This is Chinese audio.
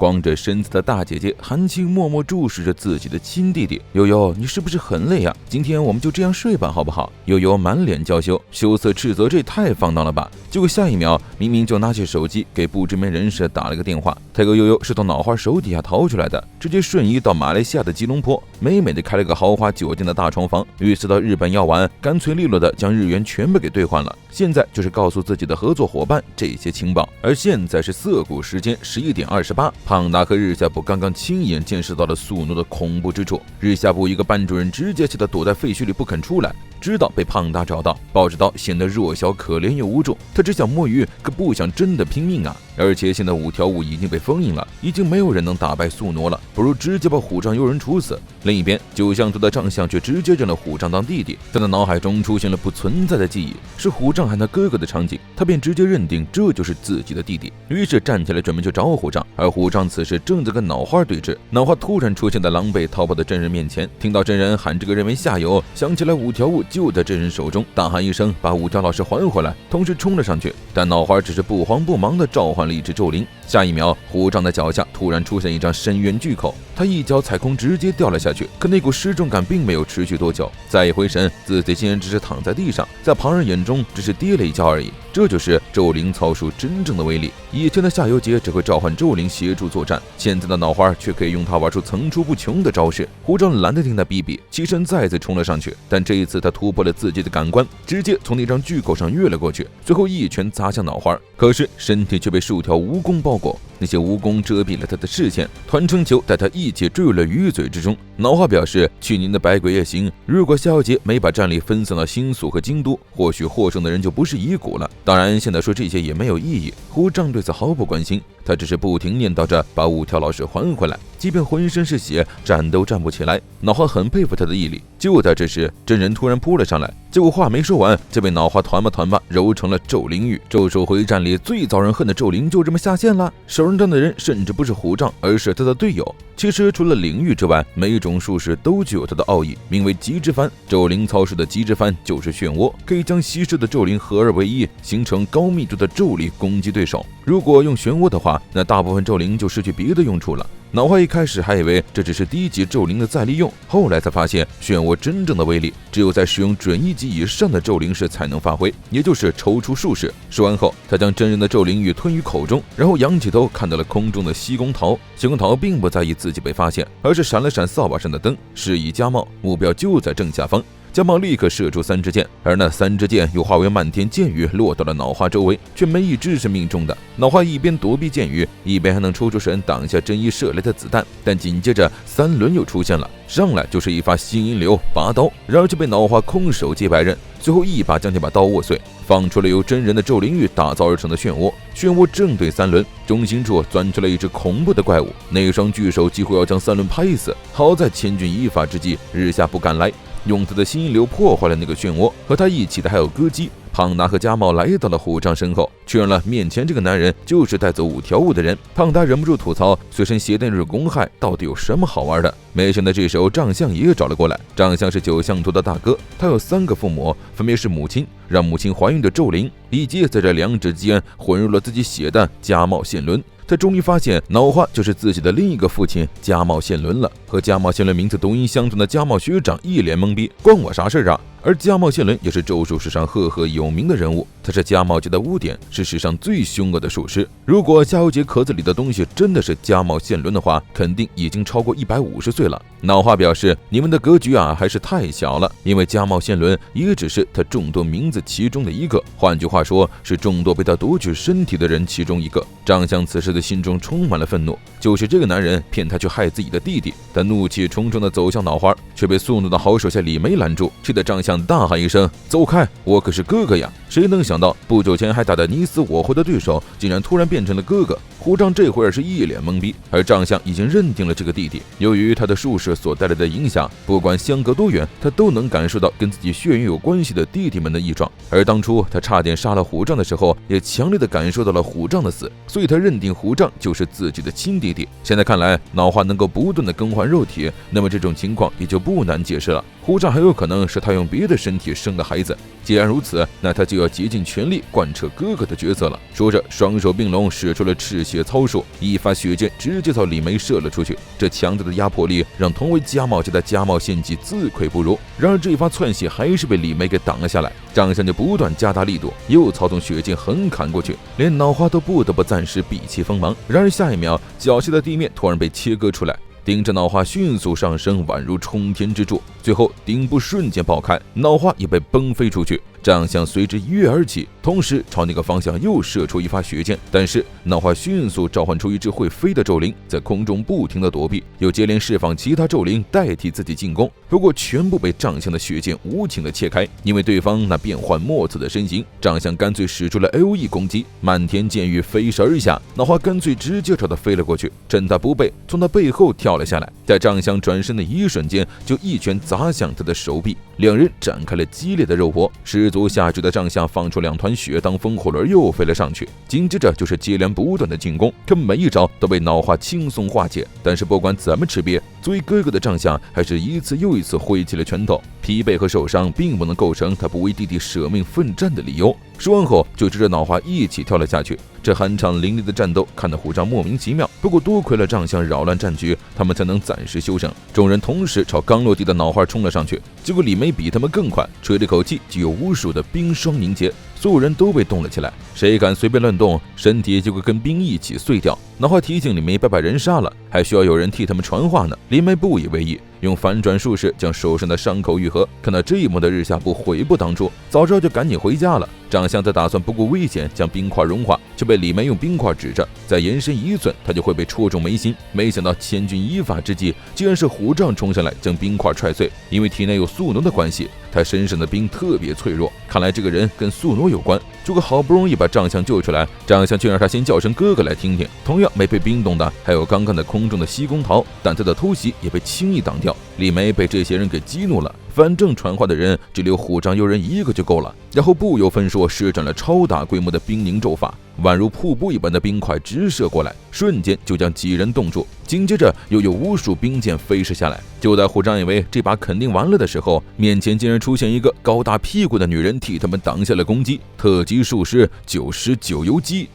光着身子的大姐姐韩青默默注视着自己的亲弟弟。悠悠，你是不是很累啊？今天我们就这样睡吧，好不好？悠悠满脸娇羞，羞涩斥责，这也太放荡了吧。结果下一秒明明就拿起手机给不知名人士打了个电话。泰哥悠悠是从脑花手底下逃出来的，直接瞬移到马来西亚的吉隆坡，美美的开了个豪华酒店的大床房。预测到日本要完，干脆利落的将日元全部给兑换了。现在就是告诉自己的合作伙伴这些情报。而现在是涩谷时间11点28，胖达和日下部刚刚亲眼见识到了宿傩的恐怖之处。日下部一个班主任直接气得躲在废墟里不肯出来，知道被胖达找到，抱着刀显得弱小可怜又无助。他只想摸鱼，可不想真的拼命啊！而且现在五条悟已经被封印了，已经没有人能打败宿傩了，不如直接把虎杖悠人处死。另一边，九相图的长相却直接认了虎杖当弟弟，在他脑海中出现了不存在的记忆，是虎杖喊他哥哥的场景，他便直接认定这就是自己的弟弟，于是站起来准备去找虎杖。而虎杖此时正在跟脑花对峙，脑花突然出现在狼狈逃跑的真人面前，听到真人喊这个人为下游，想起来五条悟就在真人手中，大喊一声把五条老师还回来，同时冲了上去。但脑花只是不慌不忙地召唤了一只咒灵，下一秒虎杖的脚下突然出现一张深渊巨口，他一脚踩空直接掉了下去，可那股失重感并没有持续多久，再一回神，自己竟然只是躺在地上，在旁人眼中只是跌了一跤而已。这就是咒灵操术真正的威力。以前的夏油杰只会召唤咒灵协助作战，现在的脑花却可以用它玩出层出不穷的招式。虎杖懒得听他逼逼，起身再次冲了上去，但这一次他突破了自己的感官，直接从那张巨口上越了过去，随后一拳砸向脑花，可是身体却被数条蜈蚣包裹，那些蜈蚣遮蔽了他的视线，团成球带他一起坠入了鱼嘴之中。脑花表示，去年的百鬼夜行，如果夏油杰没把战力分散到新宿和京都，或许获胜的人就不是乙骨了。当然现在说这些也没有意义，虎杖对此毫不关心，他只是不停念叨着把五条老师还回来，即便浑身是血，站都站不起来。脑花很佩服他的毅力。就在这时，真人突然扑了上来，结果话没说完，就被脑花团吧揉成了咒灵玉。咒术回战里最遭人恨的咒灵就这么下线了。手上的人甚至不是虎杖，而是他的队友。其实除了灵玉之外，每一种术式都具有它的奥义，名为极之幡。咒灵操式的极之幡就是漩涡，可以将稀释的咒灵合二为一，形成高密度的咒力攻击对手。如果用漩涡的话，那大部分咒灵就失去别的用处了。脑花一开始还以为这只是低级咒灵的再利用，后来才发现漩涡真正的威力只有在使用准一级以上的咒灵时才能发挥，也就是抽出术士。说完后，他将真人的咒灵玉吞于口中，然后仰起头看到了空中的西宫桃。西宫桃并不在意自己被发现，而是闪了闪扫把上的灯，示意加茂目标就在正下方。加茂立刻射出3支箭，而那3支箭又化为漫天箭雨，落到了脑花周围，却没一支是命中的。脑花一边躲避箭雨，一边还能抽出神挡下真一射来的子弹，但紧接着3轮又出现了，上来就是一发星银流拔刀，然而就被脑花空手接白刃，最后一把将这把刀握碎，放出了由真人的咒灵玉打造而成的漩涡。漩涡正对3轮，中心处钻出了一只恐怖的怪物，那双巨手几乎要将3轮拍死。好在千钧一发之际，日下不敢来，用他的星流破坏了那个漩涡，和他一起的还有歌姬。胖达和加茂来到了虎杖身后，确认了面前这个男人就是带走5条悟的人。胖达忍不住吐槽，随身携带日公害到底有什么好玩的？没想到这时候丈相也找了过来。丈相是九相图的大哥，他有3个父母，分别是母亲让母亲怀孕的咒灵，以及在这2者之间混入了自己血的加茂宪伦。他终于发现脑花就是自己的另一个父亲加茂宪伦了。和加茂宪伦名字读音相同的加茂学长一脸懵逼，关我啥事啊？而加茂宪伦也是咒术史上赫赫有名的人物，他是加茂界的污点，是史上最凶恶的术师。如果夏油杰壳子里的东西真的是加茂宪伦的话，肯定已经超过150岁了。脑花表示，你们的格局啊还是太小了，因为加茂宪伦也只是他众多名字其中的一个，换句话说，是众多被他夺取身体的人其中一个。丈相此时的心中充满了愤怒，就是这个男人骗他去害自己的弟弟。他怒气冲冲地走向脑花，却被速度的好手下李梅拦住，气得丈相大喊一声：“走开！我可是哥哥呀！”谁能想到，不久前还打得你死我活的对手，竟然突然变成了哥哥。虎杖这会儿是一脸懵逼，而丈相已经认定了这个弟弟。由于他的术士所带来的影响，不管相隔多远，他都能感受到跟自己血缘有关系的弟弟们的异状。而当初他差点杀了虎杖的时候，也强烈的感受到了虎杖的死，所以他认定虎杖就是自己的亲弟弟。现在看来，脑花能够不断的更换肉体，那么这种情况也就不难解释了。虎杖很有可能是他用别的身体生的孩子，既然如此，那他就要竭尽全力贯彻哥哥的角色了。说着，双手并拢，使出了赤血操守，一发血箭直接朝李梅射了出去。这强大的压迫力让同为家茂家的家茂献祭自愧不如。然而这一发窜血还是被李梅给挡了下来，张相就不断加大力度，又操纵血箭横砍过去，连脑花都不得不暂时屏气锋芒。然而下一秒，脚下的地面突然被切割出来，顶着脑花迅速上升，宛如冲天之柱。最后顶部瞬间爆开，脑花也被崩飞出去，张相随之一跃而起，同时朝那个方向又射出一发血箭。但是脑花迅速召唤出一只会飞的咒灵，在空中不停的躲避，又接连释放其他咒灵代替自己进攻，不过全部被张相的血箭无情的切开。因为对方那变幻莫测的身形，张相干脆使出了 AOE 攻击，漫天箭雨飞射而下，脑花干脆直接朝他飞了过去，趁他不备，从他背后跳了下来，在张相转身的一瞬间就一拳砸向他的手臂，两人展开了激烈的肉搏。失足下坠的张相放出2团血当风火轮又飞了上去，紧接着就是接连不断的进攻，可每一招都被脑花轻松化解。但是不管怎么吃瘪，作为哥哥的张相还是一次又一次挥起了拳头，疲惫和受伤并不能构成他不为弟弟舍命奋战的理由。说完后就追着脑花一起跳了下去。这酣畅淋漓的战斗看得虎杖莫名其妙，不过多亏了张相扰乱战局，他们才能暂时休整。众人同时朝刚落地的脑花冲了上去，结果李梅比他们更快，吹了口气就有无数的冰霜凝结，所有人都被冻了起来，谁敢随便乱动，身体就会跟冰一起碎掉。脑花提醒李梅别把人杀了，还需要有人替他们传话呢。李梅不以为意，用反转术式将手上的伤口愈合。看到这一幕的日下部悔不当初，早知道就赶紧回家了。张相则打算不顾危险将冰块融化，却被李梅用冰块指着，再延伸1寸他就会被戳中眉心。没想到千钧一发之际，竟然是虎杖冲上来将冰块踹碎。因为体内有宿傩的关系，他身上的冰特别脆弱，看来这个人跟宿傩有关。诸葛好不容易把张相救出来，张相却让他先叫声哥哥来听听。同样没被冰冻的还有刚刚在空中的西宫桃，但他的偷袭也被轻易挡掉。李梅被这些人给激怒了，反正传话的人只留虎杖悠人一个就够了，然后不由分说施展了超大规模的冰凝咒法，宛如瀑布一般的冰块直射过来，瞬间就将几人冻住。紧接着又有无数冰箭飞射下来。就在虎杖以为这把肯定完了的时候，面前竟然出现一个高大屁股的女人替他们挡下了攻击。特级术师919游击。